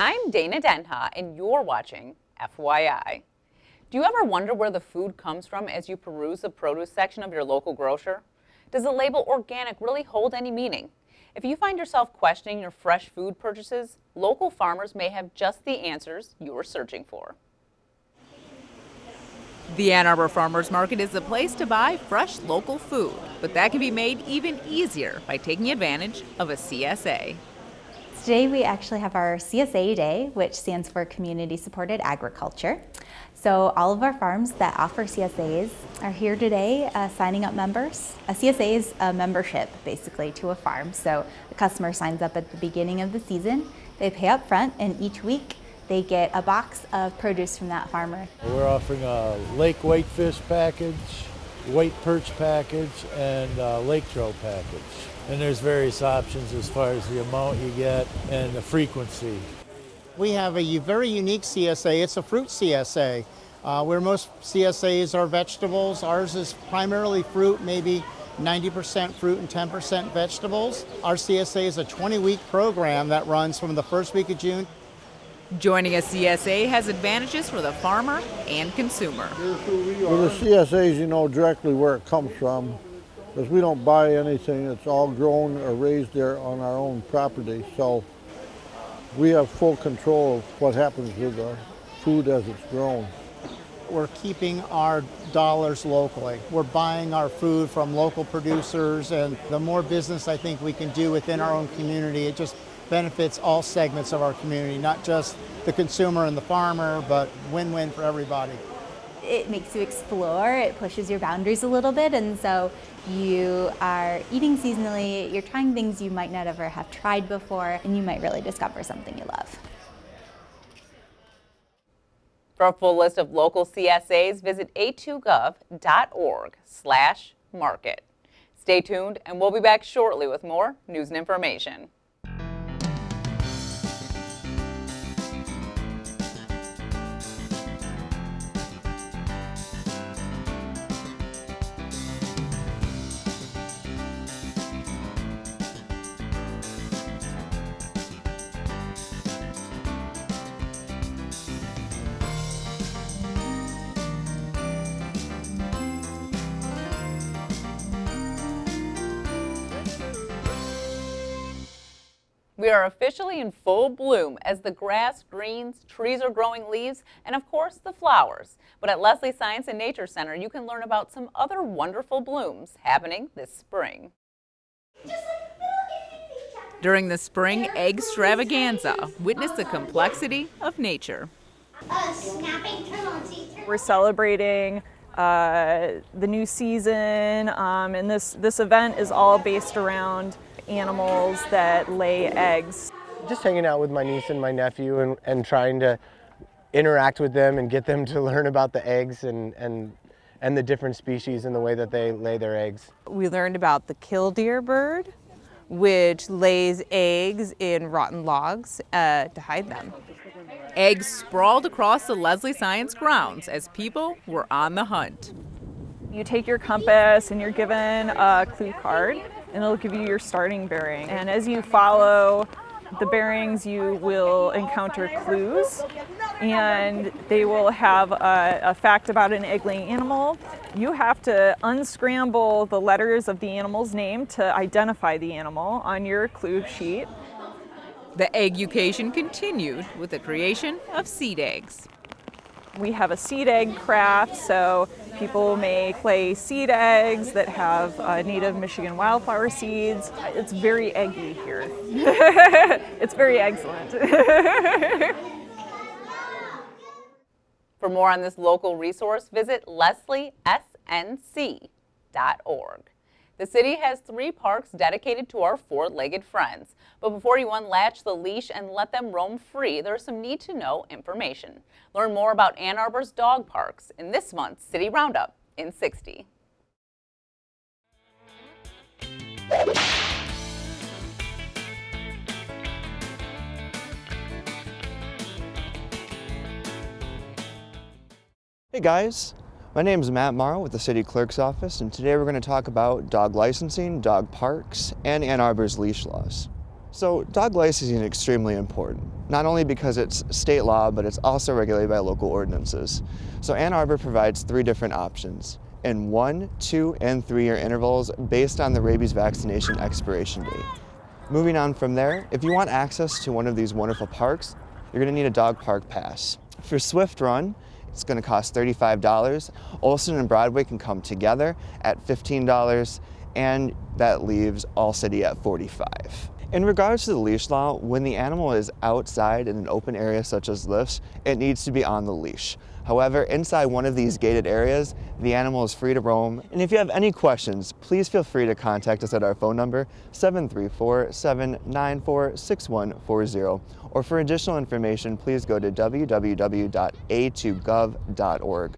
I'm Dana Denha, and you're watching FYI. Do you ever wonder where the food comes from as you peruse the produce section of your local grocer? Does the label organic really hold any meaning? If you find yourself questioning your fresh food purchases, local farmers may have just the answers you were searching for. The Ann Arbor Farmers Market is the place to buy fresh local food, but that can be made even easier by taking advantage of a CSA. Today we actually have our CSA Day, which stands for Community Supported Agriculture. So all of our farms that offer CSAs are here today signing up members. A CSA is a membership basically to a farm. So the customer signs up at the beginning of the season, they pay up front, and each week they get a box of produce from that farmer. We're offering a lake whitefish package, white perch package, and a lake trout package. And there's various options as far as the amount you get and the frequency. We have a very unique CSA. It's a fruit CSA. Where most CSAs are vegetables, ours is primarily fruit, maybe 90% fruit and 10% vegetables. Our CSA is a 20-week program that runs from the first week of June. Joining a CSA has advantages for the farmer and consumer. Well, the CSAs, you know directly where it comes from, because we don't buy anything. It's all grown or raised there on our own property. So we have full control of what happens with our food as it's grown. We're keeping our dollars locally. We're buying our food from local producers, and the more business I think we can do within our own community, it just benefits all segments of our community, not just the consumer and the farmer, but win-win for everybody. It makes you explore, it pushes your boundaries a little bit, and so you are eating seasonally, you're trying things you might not ever have tried before, and you might really discover something you love. For a full list of local CSAs, visit a2gov.org/market. Stay tuned, and we'll be back shortly with more news and information. We are officially in full bloom as the grass greens, trees are growing leaves, and of course the flowers. But at Leslie Science and Nature Center, you can learn about some other wonderful blooms happening this spring. During the spring Eggstravaganza, witness the complexity of nature. We're celebrating the new season, and this event is all based around animals that lay eggs. Just hanging out with my niece and my nephew and trying to interact with them and get them to learn about the eggs and the different species and the way that they lay their eggs. We learned about the killdeer bird, which lays eggs in rotten logs to hide them. Eggs sprawled across the Leslie Science grounds as people were on the hunt. You take your compass and you're given a clue card, and it'll give you your starting bearing. And as you follow the bearings, you will encounter clues, and they will have a fact about an egg-laying animal. You have to unscramble the letters of the animal's name to identify the animal on your clue sheet. The eggucation continued with the creation of seed eggs. We have a seed egg craft, so people may lay seed eggs that have native Michigan wildflower seeds. It's very eggy here. It's very excellent. For more on this local resource, visit lesliesnc.org. The city has 3 parks dedicated to our four-legged friends. But before you unlatch the leash and let them roam free, there's some need-to-know information. Learn more about Ann Arbor's dog parks in this month's City Roundup in 60. Hey guys, my name is Matt Morrow with the City Clerk's Office, and today we're going to talk about dog licensing, dog parks, and Ann Arbor's leash laws. So dog licensing is extremely important, not only because it's state law, but it's also regulated by local ordinances. So Ann Arbor provides 3 different options in 1, 2, and 3-year intervals based on the rabies vaccination expiration date. Moving on from there, if you want access to one of these wonderful parks, you're going to need a dog park pass. For Swift Run, it's going to cost $35. Olson and Broadway can come together at $15, and that leaves All City at $45. In regards to the leash law, when the animal is outside in an open area such as lifts, it needs to be on the leash. However, inside one of these gated areas, the animal is free to roam. And if you have any questions, please feel free to contact us at our phone number, 734-794-6140. Or for additional information, please go to www.a2gov.org.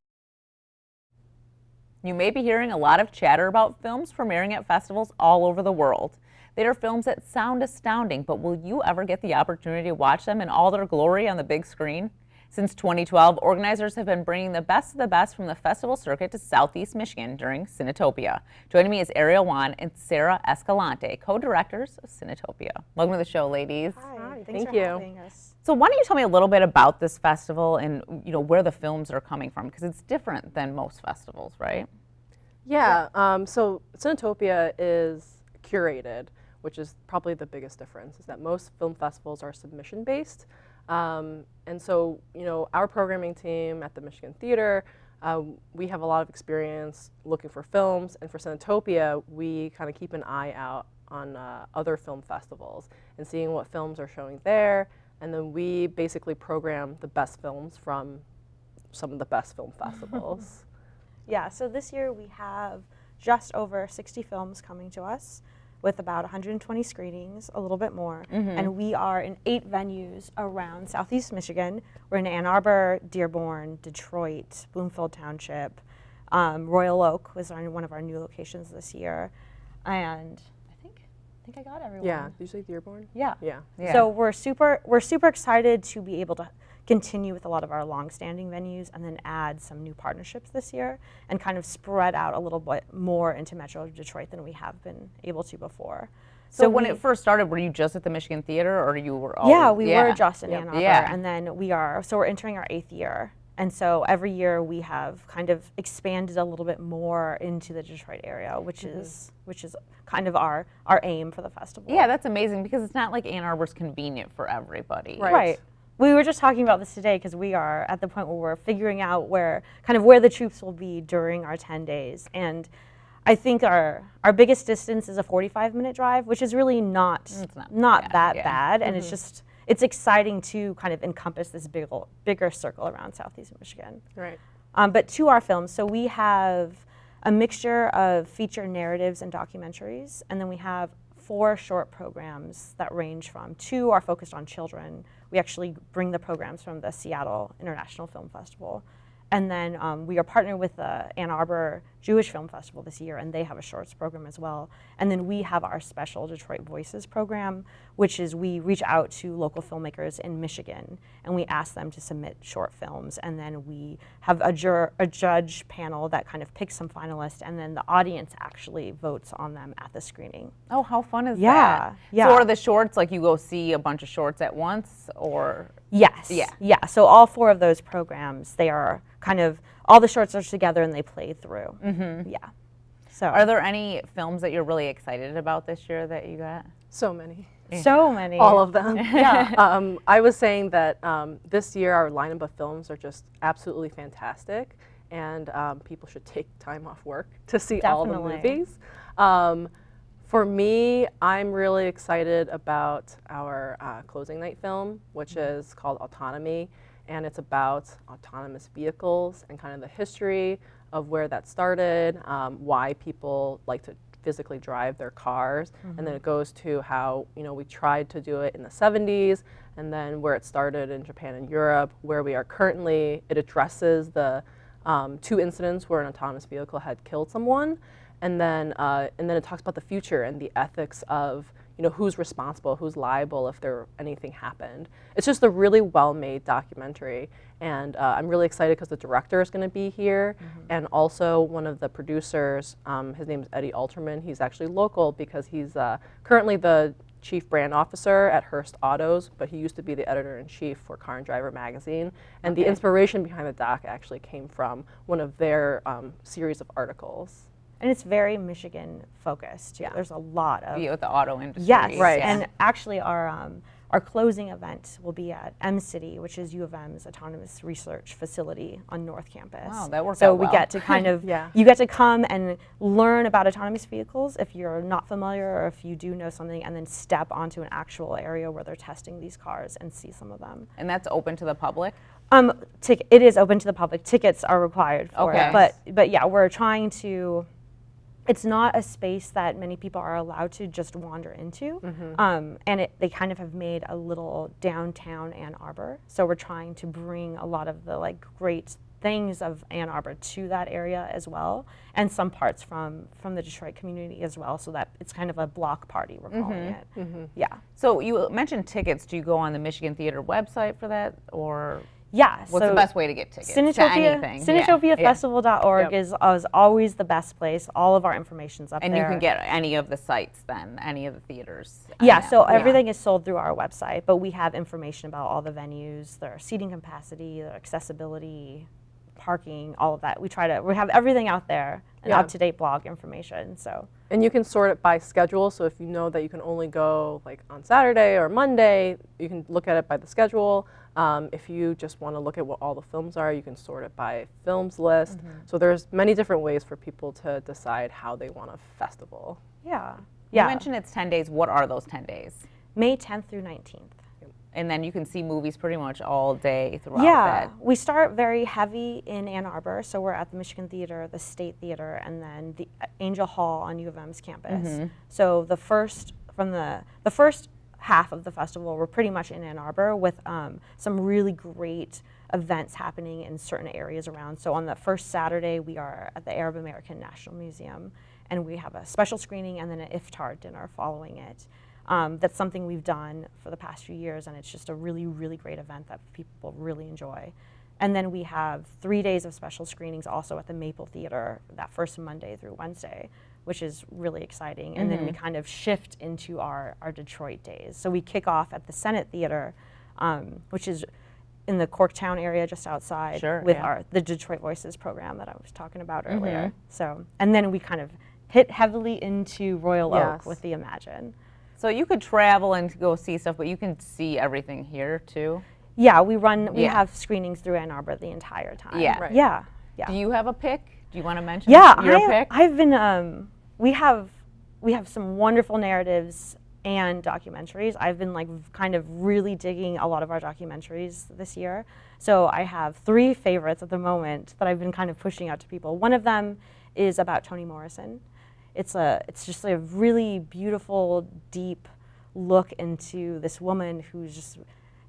You may be hearing a lot of chatter about films premiering at festivals all over the world. They are films that sound astounding, but will you ever get the opportunity to watch them in all their glory on the big screen? Since 2012, organizers have been bringing the best of the best from the festival circuit to Southeast Michigan during Cinetopia. Joining me is Ariel and Sarah Escalante, co-directors of Cinetopia. Welcome to the show, ladies. Hi, thanks for having us. So why don't you tell me a little bit about this festival and where the films are coming from, because it's different than most festivals, right? Yeah, so Cinetopia is curated, which is probably the biggest difference, is that most film festivals are submission-based. And so, our programming team at the Michigan Theater, we have a lot of experience looking for films, and for Cinetopia, we kind of keep an eye out on other film festivals and seeing what films are showing there, and then we basically program the best films from some of the best film festivals. Yeah, so this year we have just over 60 films coming to us, with about 120 screenings, a little bit more. And we are in 8 venues around Southeast Michigan. We're in Ann Arbor, Dearborn, Detroit, Bloomfield Township. Royal Oak was one of our new locations this year. And I think I got everyone. Yeah, did you say Dearborn? Yeah. Yeah. So we're super excited to be able to continue with a lot of our long-standing venues and then add some new partnerships this year and kind of spread out a little bit more into Metro Detroit than we have been able to before. So when it first started, were you just at the Michigan Theater, or you were all? Yeah, we were just in Ann Arbor, Yeah. and then we're entering our 8th year. And so every year we have kind of expanded a little bit more into the Detroit area, which is kind of our aim for the festival. Yeah, that's amazing, because it's not like Ann Arbor's convenient for everybody. Right. We were just talking about this today because we are at the point where we're figuring out where the troops will be during our 10 days. And I think our biggest distance is a 45-minute drive, which is really not that bad. And it's exciting to kind of encompass this bigger circle around Southeast Michigan. Right. But to our films, so we have a mixture of feature narratives and documentaries, and then we have 4 short programs that range from 2 are focused on children. We actually bring the programs from the Seattle International Film Festival. And then we are partnered with the Ann Arbor Jewish Film Festival this year, and they have a shorts program as well. And then we have our special Detroit Voices program, which is we reach out to local filmmakers in Michigan, and we ask them to submit short films. And then we have a judge panel that kind of picks some finalists, and then the audience actually votes on them at the screening. Oh, how fun is that? Yeah. So are the shorts, like you go see a bunch of shorts at once, or? Yes. Yeah. So all 4 of those programs, they are kind of, all the shorts are together and they play through. Yeah. So are there any films that you're really excited about this year that you got? So many. So many. All of them. Yeah. I was saying that this year our lineup of films are just absolutely fantastic, and people should take time off work to see all the movies. For me, I'm really excited about our closing night film, which is called Autonomy, and it's about autonomous vehicles and kind of the history of where that started, why people like to physically drive their cars, and then it goes to how we tried to do it in the 70s, and then where it started in Japan and Europe, where we are currently. It addresses the 2 incidents where an autonomous vehicle had killed someone. And then it talks about the future and the ethics of who's responsible, who's liable if anything happened. It's just a really well-made documentary, and I'm really excited because the director is going to be here, and also one of the producers. His name is Eddie Alterman. He's actually local because he's currently the chief brand officer at Hearst Autos, but he used to be the editor-in-chief for Car and Driver magazine. And the inspiration behind the doc actually came from one of their series of articles. And it's very Michigan focused too. Yeah. There's a lot of With the auto industry. yes, Right. And actually, our closing event will be at M-City, which is U of M's autonomous research facility on North Campus. Wow, that worked so out we well. get to kind of Yeah. you get to come and learn about autonomous vehicles if you're not familiar or if you do know something, and then step onto an actual area where they're testing these cars and see some of them. And that's open to the public? It is open to the public. Tickets are required for Okay. it, but yeah, we're trying to. It's not a space that many people are allowed to just wander into, and they kind of have made a little downtown Ann Arbor. So we're trying to bring a lot of the like great things of Ann Arbor to that area as well, and some parts from the Detroit community as well, so that it's kind of a block party, we're calling it. Yeah. So you mentioned tickets. Do you go on the Michigan Theater website for that, or Yeah. what's the best way to get tickets to Cinetopia, anything? Cinetopiafestival.org Yep. is always the best place. All of our information's up And there. you can get any of the sites then, any of the theaters. Yeah, so everything is sold through our website, but we have information about all the venues, their seating capacity, their accessibility, parking, all of that. We have everything out there, and Yeah. up-to-date blog information. So And you can sort it by schedule, so if you know that you can only go like on Saturday or Monday, you can look at it by the schedule. If you just want to look at what all the films are, you can sort it by films list. So there's many different ways for people to decide how they want a festival. yeah, You mentioned it's 10 days. What are those 10 days? May 10th through 19th. And then you can see movies pretty much all day throughout Yeah, that. we start very heavy in Ann Arbor, so we're at the Michigan Theater, the State Theater, and then the Angel Hall on U of M's campus. So the first half of the festival, we're pretty much in Ann Arbor with some really great events happening in certain areas around. So on the first Saturday, we are at the Arab American National Museum, and we have a special screening and then an iftar dinner following it. That's something we've done for the past few years, and it's just a really, really great event that people really enjoy. And then we have 3 days of special screenings also at the Maple Theater that first Monday through Wednesday, which is really exciting. And then we kind of shift into our Detroit days. So we kick off at the Senate Theater, which is in the Corktown area just outside with the Detroit Voices program that I was talking about earlier. So, and then we kind of hit heavily into Royal Oak with the Imagine. So you could travel and go see stuff, but you can see everything here too? Yeah, we have screenings through Ann Arbor the entire time. Yeah. Right. Yeah. Do you have a pick? Do you want to mention your pick? I've been, we have some wonderful narratives and documentaries. I've been like kind of really digging a lot of our documentaries this year. So I have 3 favorites at the moment that I've been kind of pushing out to people. One of them is about Toni Morrison. It's just a really beautiful, deep look into this woman who just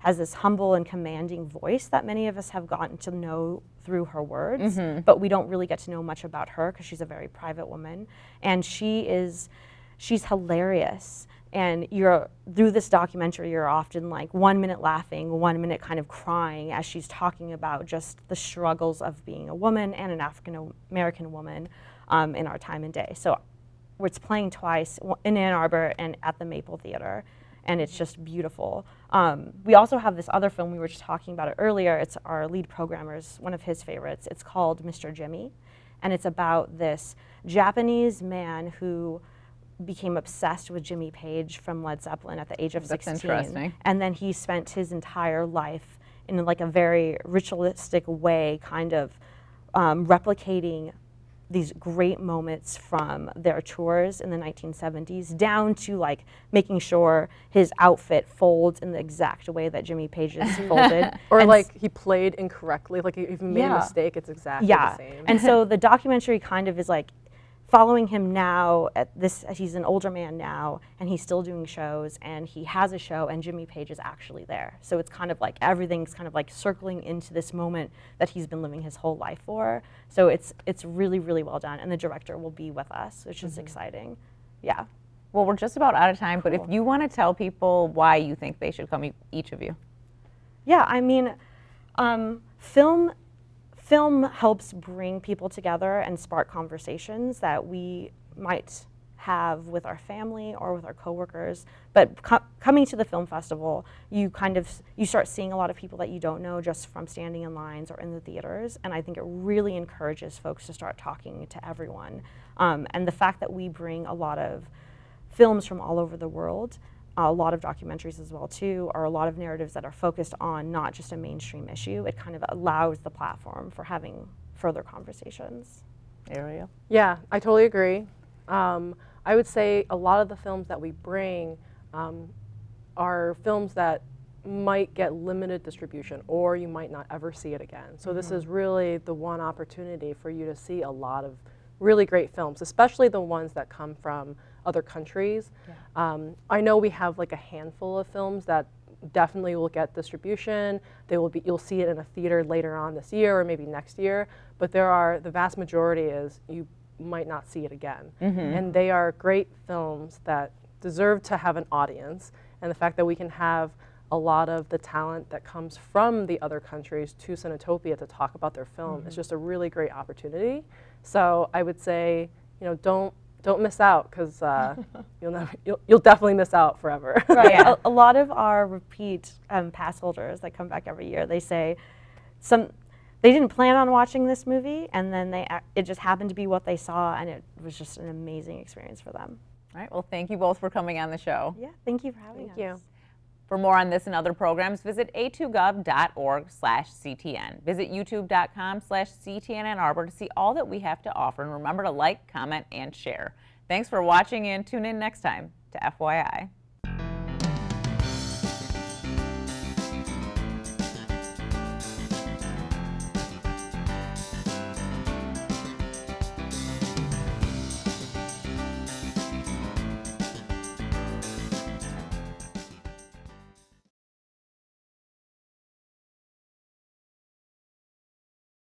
has this humble and commanding voice that many of us have gotten to know through her words, but we don't really get to know much about her because she's a very private woman. And she's hilarious. And through this documentary, you're often like 1 minute laughing, 1 minute kind of crying as she's talking about just the struggles of being a woman and an African American woman in our time and day. So it's playing twice in Ann Arbor and at the Maple Theater, and it's just beautiful. We also have this other film, we were just talking about it earlier. It's our lead programmer's, one of his favorites. It's called Mr. Jimmy, and it's about this Japanese man who became obsessed with Jimmy Page from Led Zeppelin at the age of 16. Interesting. And then he spent his entire life in like a very ritualistic way, kind of replicating these great moments from their tours in the 1970s, down to like making sure his outfit folds in the exact way that Jimmy Page's folded. Or and like he played incorrectly, like if he made a mistake, it's exactly the same. And so the documentary kind of is like following him now he's an older man now, and he's still doing shows, and he has a show, and Jimmy Page is actually there. So it's kind of like everything's kind of like circling into this moment that he's been living his whole life for. So it's really, really well done, and the director will be with us, which is exciting. Yeah. Well, we're just about out of time, but if you want to tell people why you think they should come, each of you. Yeah, I mean, film helps bring people together and spark conversations that we might have with our family or with our coworkers. But coming to the film festival, you start seeing a lot of people that you don't know just from standing in lines or in the theaters, and I think it really encourages folks to start talking to everyone. And the fact that we bring a lot of films from all over the world, a lot of documentaries as well too, or a lot of narratives that are focused on not just a mainstream issue, it kind of allows the platform for having further conversations. Ariel? Yeah, I totally agree. I would say a lot of the films that we bring are films that might get limited distribution, or you might not ever see it again. So this is really the one opportunity for you to see a lot of really great films, especially the ones that come from other countries. Yeah. I know we have like a handful of films that definitely will get distribution. You'll see it in a theater later on this year or maybe next year, but the vast majority is you might not see it again. And they are great films that deserve to have an audience, and the fact that we can have a lot of the talent that comes from the other countries to Cinetopia to talk about their film is just a really great opportunity. So I would say, don't miss out, because you'll definitely miss out forever. Right. Yeah. A lot of our repeat pass holders that come back every year, they say they didn't plan on watching this movie, and then it just happened to be what they saw, and it was just an amazing experience for them. All right, well, thank you both for coming on the show. Yeah, thank you for having us. Thank you. For more on this and other programs, visit a2gov.org/CTN. Visit youtube.com/CTN Ann Arbor to see all that we have to offer. And remember to like, comment, and share. Thanks for watching, and tune in next time to FYI.